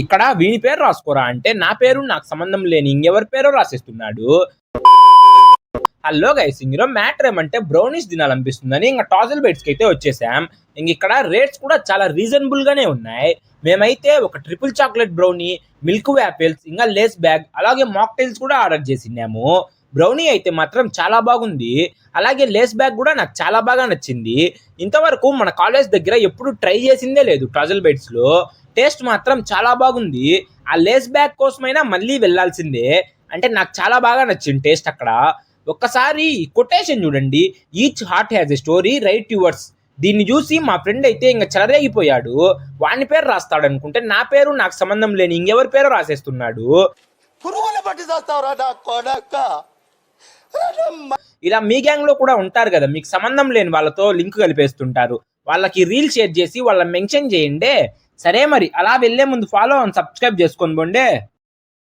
ఇక్కడ వీని పేరు రాసుకోరా అంటే నా పేరు నాకు సంబంధం లేని ఇంకెవరి పేరో రాసేస్తున్నాడు. హలో గైస్, ఇందులో మ్యాటర్ ఏమంటే బ్రౌనీస్ తినాలనిపిస్తుందని ఇంకా టాజల్ బైట్స్కి అయితే వచ్చేసాం. ఇక్కడ రేట్స్ కూడా చాలా రీజనబుల్ గానే ఉన్నాయి. మేమైతే ఒక triple chocolate brownie, milk apples, ఇంకా లేస్ బ్యాగ్, అలాగే మాక్టైల్స్ కూడా ఆర్డర్ చేసినాము. బ్రౌనీ అయితే మాత్రం చాలా బాగుంది. అలాగే లేస్ బ్యాగ్ కూడా నాకు చాలా బాగా నచ్చింది. ఇంతవరకు మన కాలేజ్ దగ్గర ఎప్పుడు ట్రై చేసిందే లేదు టాజల్ బైట్స్ లో. టేస్ట్ మాత్రం చాలా బాగుంది. ఆ లేస్ బ్యాగ్ కోసమైనా మళ్ళీ వెళ్ళాల్సిందే. అంటే నాకు చాలా బాగా నచ్చింది టేస్ట్ అక్కడ. ఒక్కసారి కొటేషన్ చూడండి, each heart has a story right yours. దీన్ని చూసి మా ఫ్రెండ్ అయితే ఇంకా చెలరేగిపోయాడు. వాని పేరు రాస్తాడు అనుకుంటే నా పేరు నాకు సంబంధం లేని ఇంకెవరి పేరు రాసేస్తున్నాడు. ఇలా మీ గ్యాంగ్ లో కూడా ఉంటారు కదా, మీకు సంబంధం లేని వాళ్ళతో లింక్ కలిపేస్తుంటారు. వాళ్ళకి రీల్ షేర్ చేసి వాళ్ళ మెన్షన్ చేయండి. సరే మరి అలా వెళ్లే ముందు ఫాలో అండ్ సబ్స్క్రైబ్ చేసుకొని పోండి.